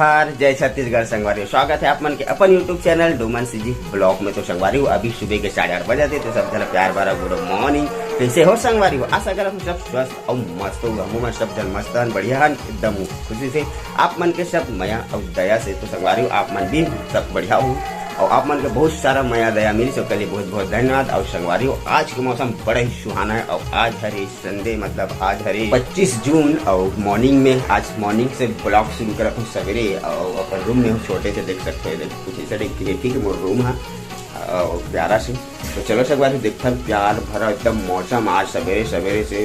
जोहार, जय छत्तीसगढ़। संगवारी स्वागत है आप मन के अपन YouTube channel Doman CG blog में। तो संगवारी हो अभी सुबह के 8:30 बजे थे। तो सब जन प्यार भरा गुड मॉर्निंग। कैसे हो संगवारी हो? आशा करत हूं सब स्वस्थ और मस्त हो। हमू मन सब जन मस्त हन, बढ़िया हन, एकदम खुशी से आप मन के सब माया और दया से। तो संगवारी हो आप मन भी सब बढ़िया हो और आप मन के बहुत सारा माया दया मिली। सबके लिए बहुत बहुत धन्यवाद। और संगवारी हो आज के मौसम बड़ा ही सुहाना है। और आज हरे संडे, मतलब आज हरे 25 जून और मॉर्निंग में आज मॉर्निंग से ब्लॉग शुरू कर हूँ सवेरे। और अपन रूम में छोटे से देख सकते हैं, कुछ ऐसा ठीक है मोर रूम है और प्यारा से। तो चलो संगवारी देखते हैं प्यार भरा एकदम मौसम। आज सवेरे सवेरे से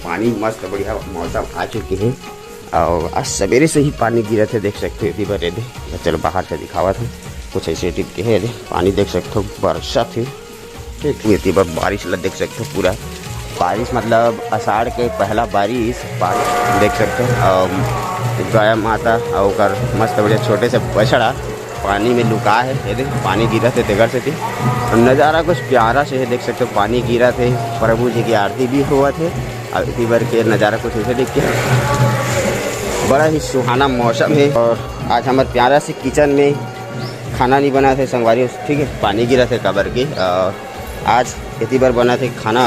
पानी मस्त बढ़िया मौसम आ चुकी है। और आज सवेरे से ही पानी गिरा थे, देख सकते हो। तो चलो बाहर से दिखावा था कुछ ऐसे टिप के है। पानी देख सकते हो, वर्षा थी ठीक बार बारिश ला देख सकते हो। पूरा बारिश मतलब आषाढ़ के पहला बारिश देख सकते हो। और गाय माता और मस्त बढ़िया छोटे से बछड़ा पानी में लुका है। ये देख पानी गिरा थे तेगर से थी। और नज़ारा कुछ प्यारा से है, देख सकते हो। पानी गिरा थे, प्रभु जी की आरती भी हुआ थे। और इसी बार के नज़ारा कुछ ऐसे देख के बड़ा ही सुहाना मौसम है। और आज हमारे प्यारा से किचन में खाना नहीं बना थे संगवारी, ठीक है। पानी गिरा थे कबर के। आज इतनी बार बना थे खाना।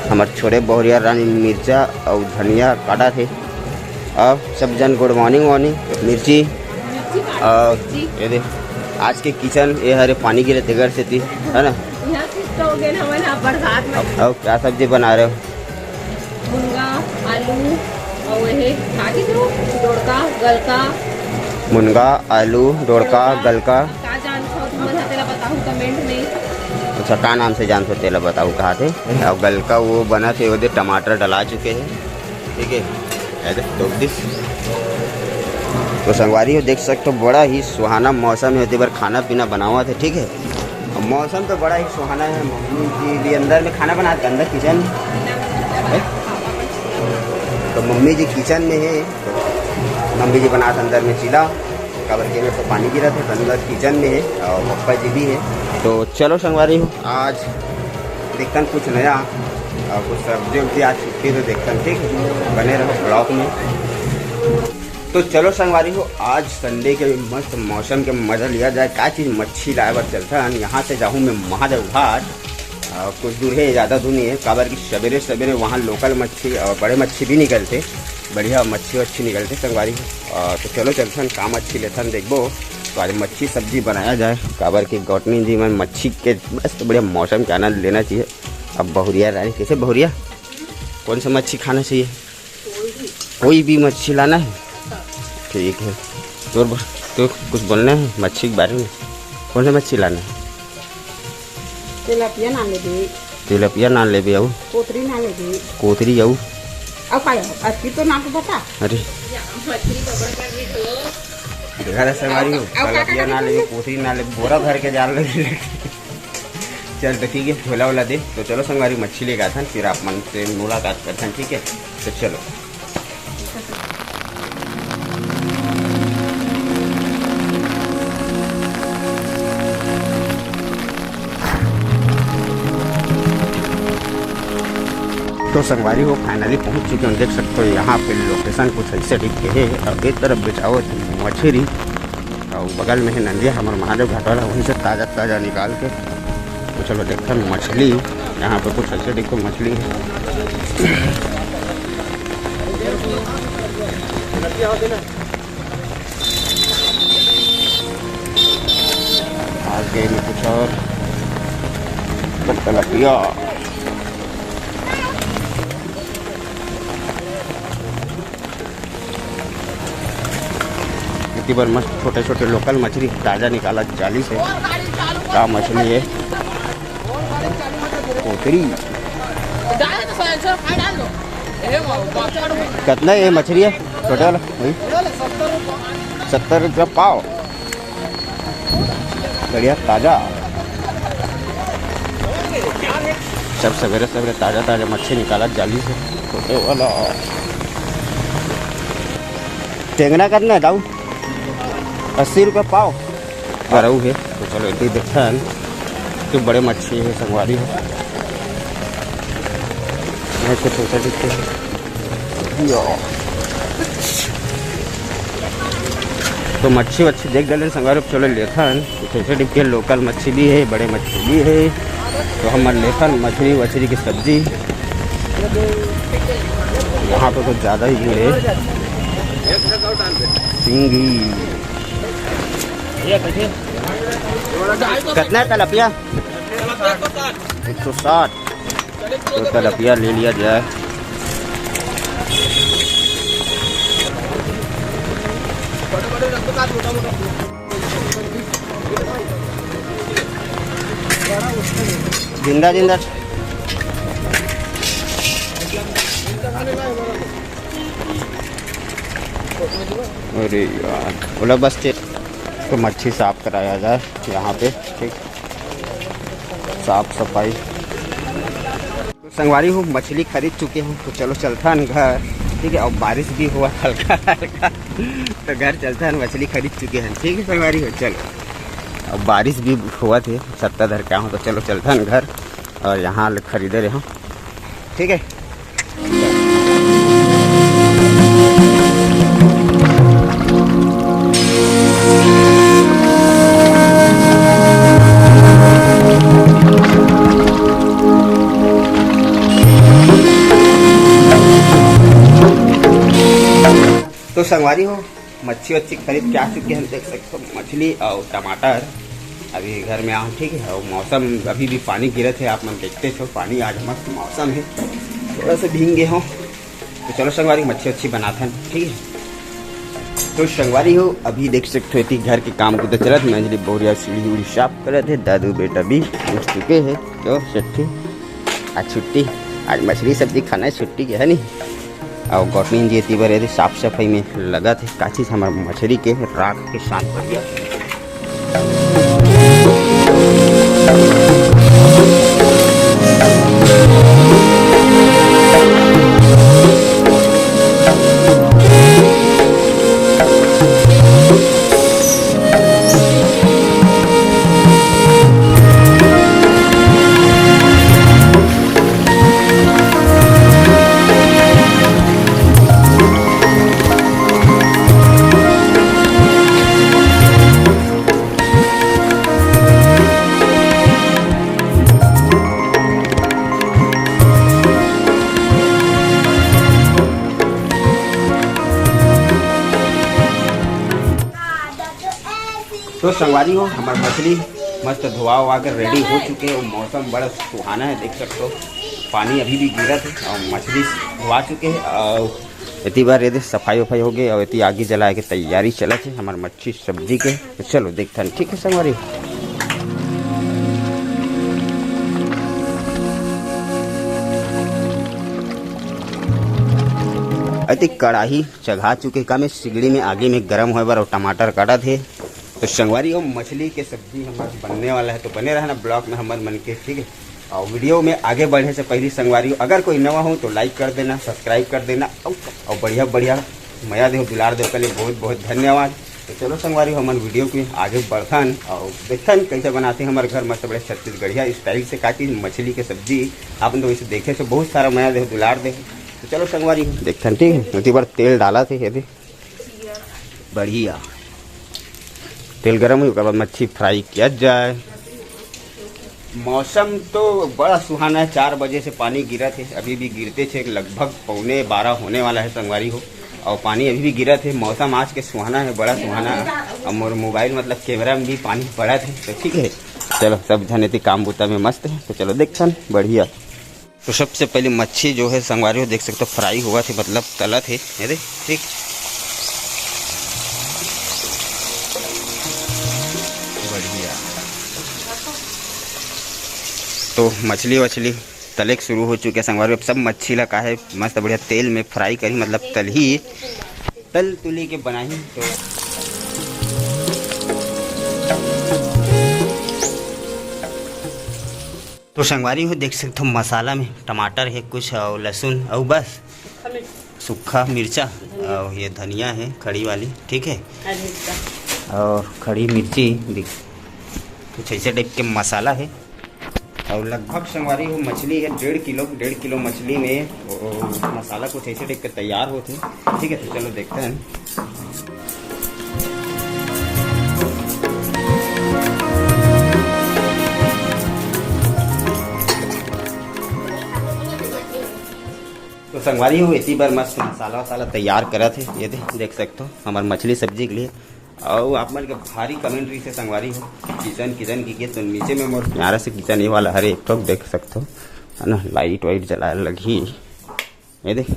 हमारे छोटे बहुरिया रानी मिर्चा और धनिया काटा थे। अब सब जन गुड मॉर्निंग मिर्ची। ये देख आज के किचन ये हरे पानी गिरे थे घर से थी, है ना। और क्या सब्जी बना रहे हो? मुनगा, आलू और दोड़का गलका। मुनगा, आलू, दोड़का, गलका। कमेंट में अच्छा का नाम से जानते हो तेला बताओ कहा थे। और गलका वो बना थे, वो टमाटर डला चुके हैं, ठीक है। तो संगवारी हो देख सकते हो बड़ा ही सुहाना मौसम है। बार खाना पीना बना हुआ थे, ठीक है। और मौसम तो बड़ा ही सुहाना है। मम्मी जी भी अंदर में खाना बनाते, अंदर किचन है। तो मम्मी जी किचन में है। तो मम्मी जी बनाते अंदर में चिला कबर के में। तो पानी गिरा था, अंदर किचन में है। और पप्पा जी भी है। तो चलो संगवारी हो आज देखते हैं कुछ नया और कुछ सब्जी उब्जी आज छुट्टी तो देखते हैं, ठीक है। बने रहो ब्लॉग में। तो चलो संगवारी हो आज संडे के मस्त मौसम के मजा लिया जाए। क्या चीज़ मच्छी लाए बार चलता है। यहाँ से जाऊँ मैं महादेव घाट, कुछ दूर है, ज़्यादा दूर नहीं है। काबर की सवेरे सवेरे वहाँ लोकल मच्छी और बड़े मच्छी भी निकलते, बढ़िया मच्छी वच्छी निकलते संगवारी। तो चलो चलते हैं काम मच्छी लेते हैं, देखो तो आज मच्छी सब्जी बनाया जाए। काबर की गौतमी जी में मच्छी के मस्त बढ़िया मौसम के आनंद लेना चाहिए। अब बहुरिया रानी कैसे बहुरिया कौन सा मच्छी खाना चाहिए? कोई भी मच्छी लाना है, ठीक है। तो कुछ बोलना है मच्छी के बारे में? कौन सा मच्छी लाना है? तिलपिया नान ले दे। तिलपिया नान ले भी आऊ, कोतरी नान ले दे। कोतरी आऊ अब का असली तो नाम तो बता। अरे घर संगवारी हो तिलपिया ना ले, कोतरी ना ले, बोरा भर के जाल लगे। चल तो ठीक है, झोला वोला दे। तो चलो संगवारी मच्छी लेकर आते हैं, फिर आप मन से मुलाकात करते हैं, ठीक है। तो चलो तो संगवारी हो फाइनली पहुंच चुके हैं, देख सकते हो। यहाँ पे लोकेशन कुछ ऐसे दिख के है। और एक तरफ बिछाओ मछली और बगल में है नंदिया हमारे महादेव घाट वाला, वहीं से ताज़ा ताज़ा निकाल के। तो चलो देखते हैं मछली। यहाँ पे कुछ ऐसे देखो मछली है। आगे में कुछ और तिलपिया। बार मस्त छोटे छोटे लोकल मछली ताज़ा निकाला जाली से। क्या मछली है? कोतरी। कितना ये मछली है छोटे वाला? 70 रुपया पाव, बढ़िया ताज़ा। सब सवेरे सवेरे ताज़ा ताज़ा मछली निकाला जाली से, छोटे वाला। टेंगना करना है दाऊ, 80 रुपये पाव गरऊ है। तो चलो इतनी देखते हैं तो बड़े मच्छी है संगवारी है। कुछ ऐसा दिखते हैं। तो मच्छी वच्छी देख डाले संगार चलो लेखन छोटे डिब्बे लोकल मच्छी भी है, बड़े मच्छी भी है। तो हम लेखन मछली वछली की सब्जी यहाँ पे तो ज़्यादा ही भीड़ है। सिंगी कितना है तलपिया? 160। तो तलपिया ले लिया जाए। जिंदा जिंदा अरे यार बोला बस तो मच्छी साफ कराया जाए यहाँ पे, ठीक साफ सफाई। तो संगवारी हूँ मछली खरीद चुके हैं, तो चलो चलता है घर, ठीक है। और बारिश भी हुआ हल्का हल्का, तो घर चलता है, मछली खरीद चुके हैं, ठीक है संगवारी हो। चलो अब बारिश भी हुआ थे, सत्ता धर क्या हूँ, तो चलो चलता है घर और यहाँ खरीदे रहे हूँ, ठीक है। तो संगवारी हो मच्छी वच्छी खरीद के आ चुके हैं, देख सकते हो मछली और टमाटर अभी घर में आऊँ, ठीक है। और मौसम अभी भी पानी गिरे थे, आप मन देखते हो पानी आज मस्त मौसम है, थोड़ा सा भींगे हो। तो चलो संगवारी मच्छी वच्छी बनाते हैं, ठीक है। तो संगवारी हो अभी देख सकते हो घर के काम को तो चलत मंजली बोरिया सीढ़ी उड़ी साफ करे थे, दादू बेटा भी उठ चुके हैं। तो छुट्टी आज छुट्टी, आज मछली सब्जी खाना है छुट्टी के है नहीं। और गौतमीन जी तीबर यदि साफ सफाई में लगा थे काची हमारे मछली के राख के साथ बढ़िया। तो संगवारी हो हमारी मछली मस्त धोआ हुआ कर रेडी हो चुके हैं। मौसम बड़ा सुहाना है, देख सकते हो पानी अभी भी गिरा थे और मछली धोआ चुके हैं। और इतनी बार यदि सफाई वफाई हो गई और इतनी आगे जलाए के तैयारी चला थे हमारे मच्छी सब्जी के। तो चलो देखते हैं, ठीक है संगवारी। अति कढ़ाई चढ़ा चुके का में सिगड़ी में आगे में गर्म हो बार और टमाटर काटा थे। तो संगवारी और मछली के सब्जी हमारे बनने वाला है, तो बने रहना ब्लॉग में हमारे मन के, ठीक है। और वीडियो में आगे बढ़ने से पहले संगवारी अगर कोई नवा हो तो लाइक कर देना, सब्सक्राइब कर देना और बढ़िया बढ़िया मया दे दुलार दे के लिए बहुत बहुत धन्यवाद। तो चलो संगवारी हमारे वीडियो के आगे बढ़न और देखन कैसे बनाते हैं हमारे घर मस्त बड़े छत्तीसगढ़िया स्टाइल से काटी मछली के सब्जी। आप तो वैसे देखे से बहुत सारा मया दे दुलार दे। तो चलो संगवारी देखते हैं, ठीक है। उसी बार तेल डाला थे यदि बढ़िया तेल गर्म हुई, उसके बाद मच्छी फ्राई किया जाए। मौसम तो बड़ा सुहाना है, 4 बजे से पानी गिरा थे, अभी भी गिरते थे, लगभग 11:15 होने वाला है संगवारी हो। और पानी अभी भी गिरा थे, मौसम आज के सुहाना है, बड़ा सुहाना है। और मोबाइल मतलब कैमरा में भी पानी पड़ा थे, तो ठीक है। चलो सब जने थी काम बुता में मस्त है, तो चलो देखते हैं बढ़िया। तो सबसे पहले मच्छी जो है संगवारी हो देख सकते हो फ्राई हुआ थे, मतलब तला थे मेरे, ठीक। बढ़िया तो मछली वछली तले शुरू हो चुके हैं संगवारी। अब सब मच्छी ला का है मस्त बढ़िया तेल में फ्राई करी, मतलब तल तुली के बनाई। तो संगवारी हो देख सकते हो मसाला में टमाटर है कुछ और लहसुन और बस सूखा मिर्चा और ये धनिया है खड़ी वाली, ठीक है। और खड़ी मिर्ची कुछ ऐसे टाइप के मसाला है। और लगभग संगवारी हो मछली है 1.5 किलो मछली में मसाला कुछ ऐसे टाइप के तैयार होते, ठीक है। तो चलो देखते हैं। संगवारी हो इसी बार मस्त मसाला वसाला तैयार करा थे। ये देख सकते हो हमारे मछली सब्जी के लिए। और आप मन के भारी कमेंट्री से संगवारी हो किचन की तो नीचे में मोर प्यारा से किचन ये वाला हरे एक ठोक देख सकते हो है ना। लाइट वाइट जला लगी। ये देख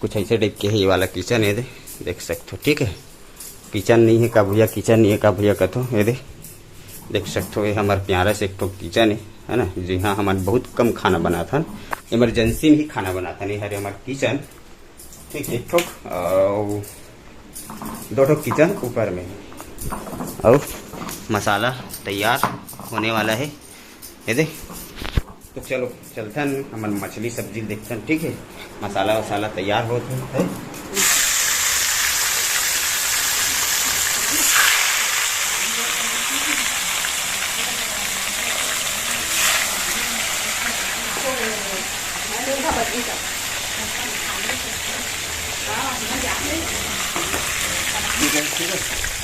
कुछ ऐसे टाइप के है ये वाला किचन। ये देख सकते हो ठीक है। किचन नहीं है का भैया, किचन नहीं है का भैया कथो। ये देख सकते हो ये हमारा प्यारा से एक ठोक किचन है ना। जी हाँ, हमारे बहुत कम खाना बना था, इमरजेंसी में ही खाना बना था। नहीं हरे हमारा किचन ठीक, एक ठोक और 2 ठोक किचन ऊपर में और मसाला तैयार होने वाला है। ये देख तो चलो चलते हैं हमारे मछली सब्जी देखते हैं ठीक है। मसाला वसाला तैयार होते है।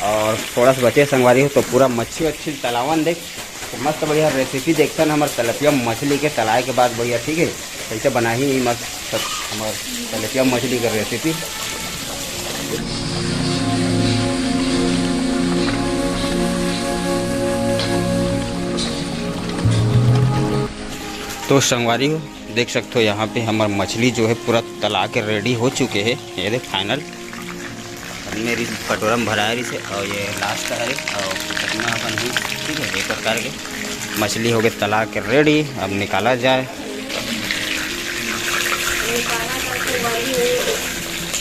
और थोड़ा सा बचे संगवारी हो तो पूरा मच्छी अच्छी तलावन देख तो मस्त बढ़िया रेसिपी देखते हैं हमारे तलपिया मछली के तलाए के बाद बढ़िया ठीक है। कैसे बना ही मस्त हमारे तलपिया मछली का रेसिपी। तो संगवारी हो देख सकते हो यहाँ पे हमारी मछली जो है पूरा तला के रेडी हो चुके हैं। ये देख फाइनल मेरी कटोरा में भरा है से और ये लास्ट है और कितना अपन ही ठीक है। एक प्रकार के मछली हो गए तला के रेडी। अब निकाला जाए,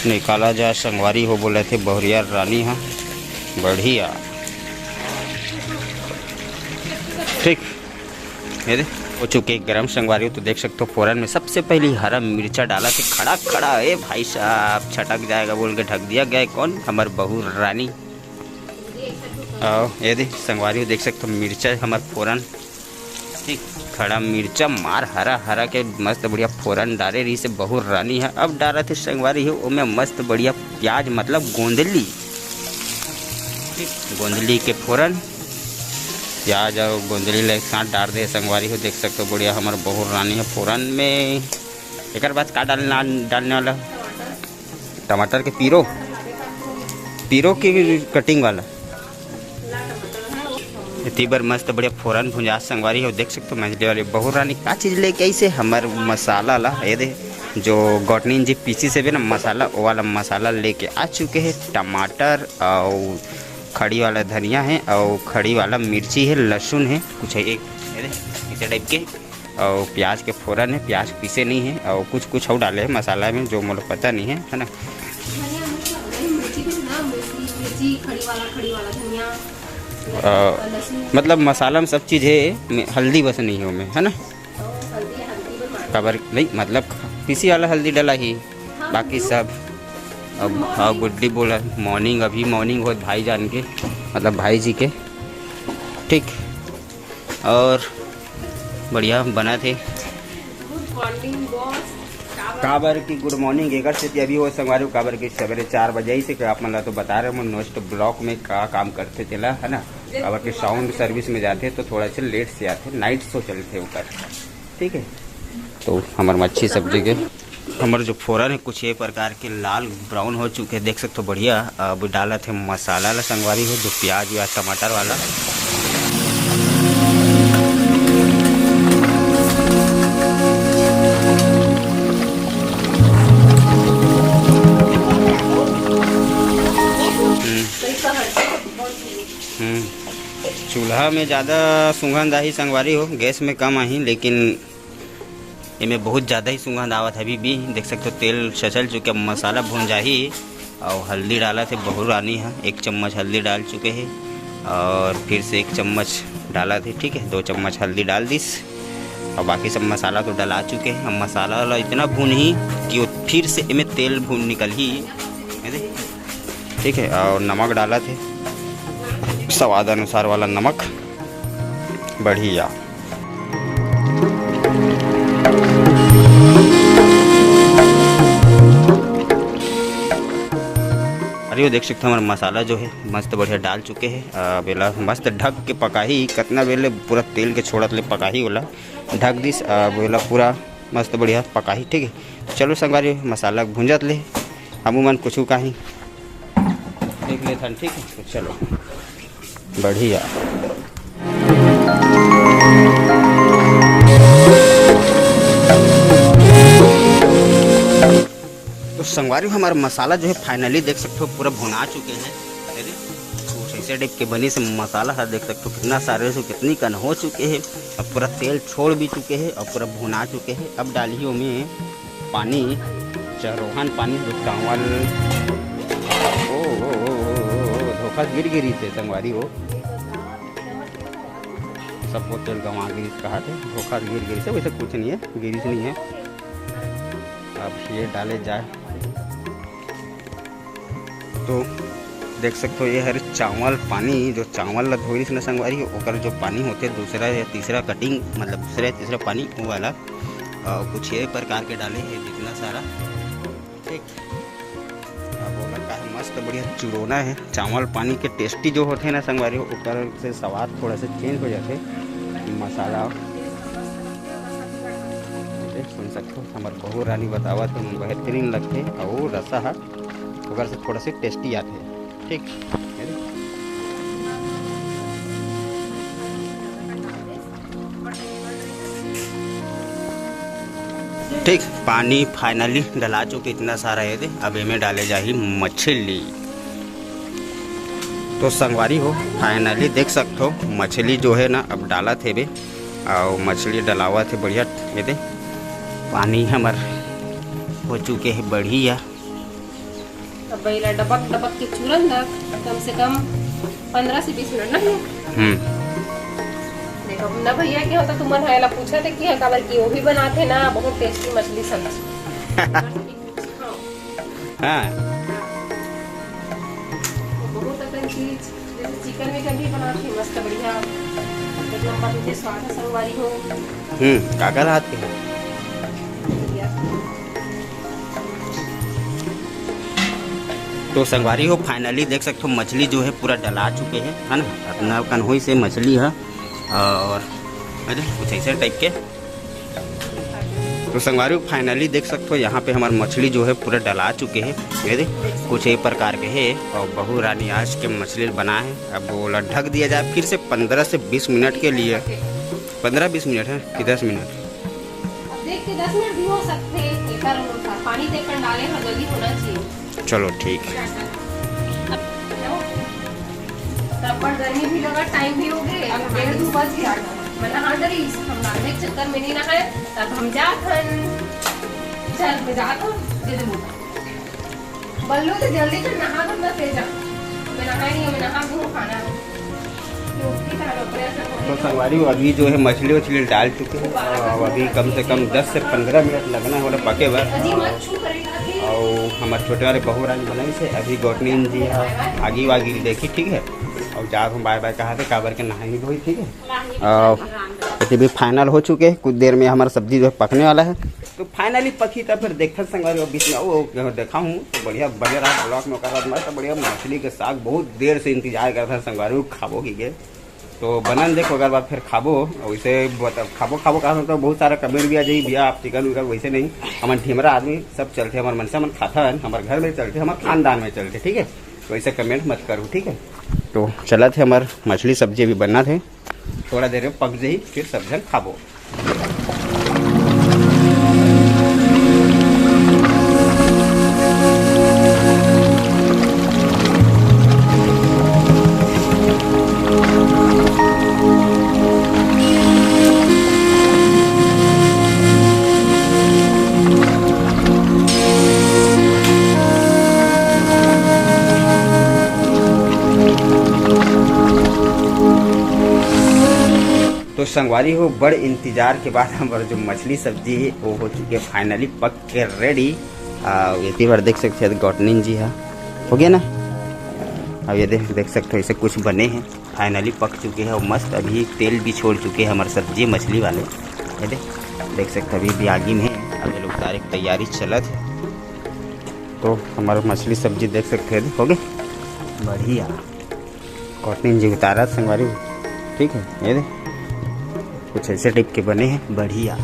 निकाला जाए संगवारी हो बोले थे बहुरिया रानी। हाँ बढ़िया ठीक। ये देख हो चुके गरम संगवारी हो तो देख सकते हो फोरन में सबसे पहले हरा मिर्चा डाला थे खड़ा खड़ा। ए भाई साहब छटक जाएगा बोल के ढक दिया गया। कौन हमार बहू रानी। और ये देख संगवारी हो देख सकते हो मिर्चा हमार फोरन ठीक खड़ा मिर्चा मार हरा हरा के मस्त बढ़िया फोरन डाले रही से बहू रानी है। अब डाला थे संगवारी हो में मस्त बढ़िया प्याज मतलब गोंदली ठीक गोंदली के फोरन प्याज और गोंदली एक साथ डाल दे संगवारी हो देख सकते हो बढ़िया हमारे बहू रानी है। फोरन में एक बाद का डालने वाला टमाटर के पीरो की कटिंग वाला इतनी बार मस्त बढ़िया फोरन भुंजा संगवारी हो देख सकते हो मछली वाली बहू रानी का चीज़ लेके ऐसे हमारे मसाला ला। ये दे जो गॉटनीन जी पीसी से भी ना मसाला वो वाला मसाला लेके आ चुके हैं। टमाटर और खड़ी वाला धनिया है और खड़ी वाला मिर्ची है, लहसुन है कुछ है एक इस टाइप के और प्याज के फोरन है। प्याज पीसे नहीं है और कुछ और डाले हैं मसाला में जो मुझे पता नहीं है ना। मतलब मसाला में सब चीज़ है, हल्दी बस नहीं है में है ना। कबर नहीं मतलब पीसी वाला हल्दी डाला ही बाकी सब। अब हाँ गुड्डी बोला मॉर्निंग अभी मॉर्निंग हो भाई जान के मतलब भाई जी के ठीक। और बढ़िया बना थे काबर की गुड मॉर्निंग एक से अभी हो संगवारी काबर की सवेरे 4 बजे ही से आप मतलब तो बता रहे हैं नेक्स्ट ब्लॉक में का काम करते थे है ना। काबर के साउंड सर्विस में जाते तो थोड़ा सा लेट से आते नाइट शो चलते ऊपर ठीक है। तो हमारे मच्छी सब्जी के हमारे जो फोरन है कुछ ये प्रकार के लाल ब्राउन हो चुके हैं देख सकते हो बढ़िया। अब डाला थे मसाला ला संगवारी हो जो प्याज या टमाटर वाला चूल्हा में ज़्यादा सुगंध आई संगवारी हो गैस में कम आई लेकिन इनमें बहुत ज़्यादा ही सुगंध आवत अभी भी देख सकते हो। तेल छचल चुके मसाला भून जा ही और हल्दी डाला थे बहू रानी है 1 चम्मच हल्दी डाल चुके हैं और फिर से 1 चम्मच डाला थे ठीक है। 2 चम्मच हल्दी डाल दिस और बाकी सब मसाला तो डला चुके हैं। अब मसाला वाला इतना भून ही कि वो फिर से इनमें तेल भून निकल ही ठीक है। और नमक डाला थे स्वाद अनुसार वाला नमक बढ़िया। अरे वो देख सकते हैं हमारा मसाला जो है मस्त बढ़िया डाल चुके हैं। बेला मस्त ढक के पका ही कितना बेले पूरा तेल के छोड़त ले पका ही वाला ढक दिस बेला पूरा मस्त बढ़िया पकाही। ठीक है, चलो संगवारी मसाला भूंजत ले अमूमन कुछ कहीं देख लेथन। ठीक है, तो चलो बढ़िया। तो संगवारी हमारा मसाला जो है फाइनली देख सकते हो पूरा भुना चुके हैं। कुछ ऐसे टाइप के बने से मसाला है, देख सकते हो कितना सारे से कितनी कन हो चुके हैं। अब पूरा तेल छोड़ भी चुके हैं और पूरा भुना चुके हैं। अब डालिए में पानी, चरोहन पानी, जो चावल धोखा गिरी थे संगवारी हो सबको तेल गंवा गिरी कहा थे, धोखा गिरी से वैसे कुछ नहीं है, गिरी नहीं है। अब ये डाले जाए तो देख सकते हो ये हर चावल पानी, जो चावल धोई से संगवारी ओकर जो पानी होते दूसरा या तीसरा कटिंग, मतलब दूसरा या तीसरा पानी वो वाला कुछ ये प्रकार के डाले हैं जितना सारा। ठीक, अब वो लगता है मस्त बढ़िया चुरोना है। चावल पानी के टेस्टी जो होते हैं ना संगवारी ऊपर से स्वाद थोड़ा सा चेंज हो जाते मसाला। सुन सकते हो हमारे बहू रानी बतावा तो बेहतरीन लगते और रसा है ओकर से थोड़ा से टेस्टी आते हैं। ठीक, ठीक, पानी फाइनली डला चुके इतना सारा है। अब इनमें डाले जाही मछली। तो संगवारी हो फाइनली देख सकते हो मछली जो है ना अब डाला थे बे, और मछली डलावा थे बढ़िया। ये दे पानी हमार हो चुके हैं बढ़िया। अब बैला डबक डबक के चूरन कम से कम 15 से 20 मिनट ना। देखो ना भैया क्या होता तुमन है ला पूछा थे कि काबर की वो भी बनाते ना बहुत टेस्टी मछली सब। हां, बहुत अच्छी चीज जैसे चिकन में कभी बनाते मस्त बढ़िया एक नंबर के स्वाद संगवारी हो। काका हाथ के तो संगवारी हो फाइनली देख सकते हो मछली जो है पूरा डला चुके हैं, है ना। अपना कन्होई से मछली है और अरे कुछ ऐसे टाइप के। तो संगवारी हो फाइनली देख सकते हो यहाँ पे हमारी मछली जो है पूरा डला चुके हैं। ये कुछ एक प्रकार के है और बहू रानी आज के मछली बना है। अब वो ढक दिया जाए फिर से 15 से 20 मिनट के लिए। 15-20 मिनट है कि 10 मिनट? देख के 10 मिनट भी हो सकते हैं, पानी देकर डाले ना जल्दी होना चाहिए। चलो ठीक। तब गर्मी भी लगा, टाइम भी हो गए, अब 1:30 बज गया। मैं नहा डरी, हम नहाने के चक्कर में नहीं नहाए, तब हम जाथन। चल मैं जाता जल्दी बोल बल्लू तो जल्दी कर नहा दो ना तेजा। मैं नहाई नहीं, मैं नहा दूँ खाना। तो संगवारी अभी जो है मछली वछली डाल चुके हैं और अभी कम से कम 10 से 15 मिनट लगना है पके हुए। और हमारे छोटे वाले बहू रानी बनाई से अभी गौतमीन जी आगी वागी देखी। ठीक है, और जाब हम बाय बाय कहा थे काबर के नहाएंगे धोई। ठीक है, और भी फाइनल हो चुके हैं। कुछ देर में हमारा सब्जी जो है पकने वाला है। तो फाइनली पकी था फिर देखा संगवारी बीच में वो देखा हूँ तो बढ़िया बढ़िया रहा ब्लॉक में कर मस्त बढ़िया मछली के साग बहुत देर से इंतजार करता है संगवारी खाबो की गए तो बनन देखो अगर बात फिर खाबो वैसे खाबो खाबो कहा तो बहुत सारा कमेंट भी आ जाइए भैया आप चिकन विकन वैसे नहीं। हमारे ठीमरा आदमी सब चलते हमारे मनसा मन खाता है, हमारे घर में चलते, हमारे खानदान में चलते। ठीक है, तो वैसे कमेंट मत करो। ठीक है, तो चला थे हमारे मछली सब्जी अभी बनना थे, थोड़ा देर में पक जाई फिर सब जन खाबो। तो संगवारी हो बड़े इंतजार के बाद हमारा जो मछली सब्जी है वो हो चुकी है फाइनली पक के रेडी। ये बार देख सकते हैं गौतनीन जी है हो गया ना। अब ये देख सकते हो ऐसे कुछ बने हैं फाइनली पक चुके हैं और मस्त अभी तेल भी छोड़ चुके हैं हमारे सब्जी मछली वाले। ये देख सकते अभी भी आगे में है, अभी लोग सारे तैयारी चलत है। तो हमारा मछली सब्जी देख सकते हैं हो गए बढ़िया। गौतनीन जी उतारा संगवारी। ठीक है, ये कुछ ऐसे टाइप के बने हैं बढ़िया।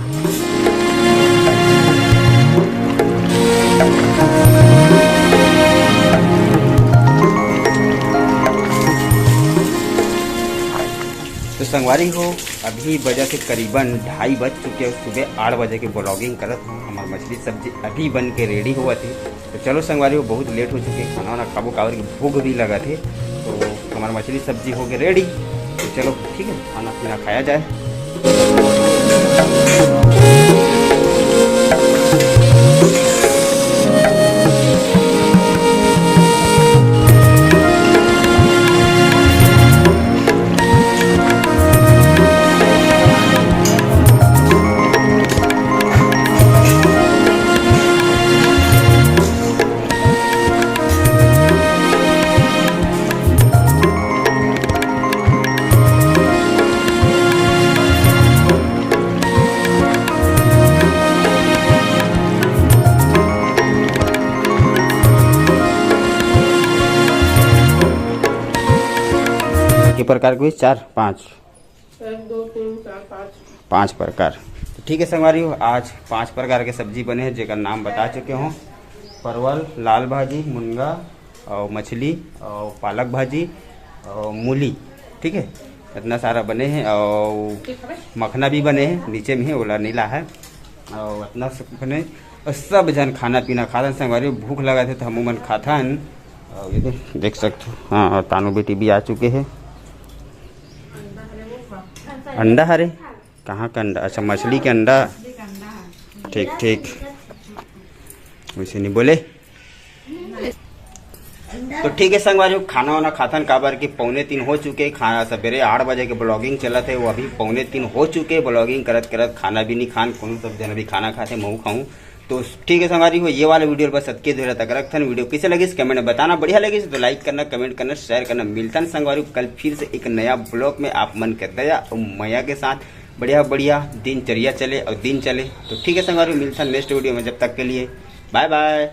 संगवारी हो अभी बजे से करीबन 2:30 बज चुके हैं। सुबह 8 बजे के ब्लॉगिंग करत हमार मछली सब्जी अभी बन के रेडी हुआ थी। तो चलो संगवारी हो बहुत लेट हो चुके, खाना वाना खाबो कावर की भूख भी लगा थे। तो हमार मछली सब्जी हो गई रेडी। तो चलो ठीक है खाना पीना खाया जाए। के प्रकार कोई 4 5 1 2 3 4 5 प्रकार। तो ठीक है संगवारी हो आज 5 प्रकार के सब्जी बने हैं जेकर नाम बता चुके हों। परवल, लाल भाजी, मुनगा और मछली और पालक भाजी और मूली। ठीक है इतना सारा बने हैं और मखना भी बने हैं नीचे में है ओला नीला है और इतना सब बने और सब जन खाना पीना खाते संगवारी। भूख लगा थे तो हम मन खाथन और ये देख सकते हो। हाँ और तानू बेटी भी आ चुके हैं। अंडा हरे कहाँ का अंडा? अच्छा मछली के अंडा। ठीक ठीक वैसे नहीं बोले। तो ठीक है संगवारी खाना वाना खाथन काबर की 2:45 हो चुके। खाना सवेरे 8 बजे के ब्लॉगिंग चला थे वो अभी 2:45 हो चुके। ब्लॉगिंग करत करत खाना भी नहीं खान कौन सब जन भी खाना खाते महू खाऊं। तो ठीक है संगवारी हो ये वाला वीडियो बस सबके धीरे तक रखथन। वीडियो कैसे लगी कमेंट में बताना। बढ़िया लगी तो लाइक करना, कमेंट करना, शेयर करना। मिलता संगवारी कल फिर से एक नया ब्लॉग में आप मन कर दया और मैया के साथ बढ़िया बढ़िया दिनचर्या चले और दिन चले। तो ठीक है संगवारी मिलता नेक्स्ट वीडियो में। जब तक के लिए बाय बाय।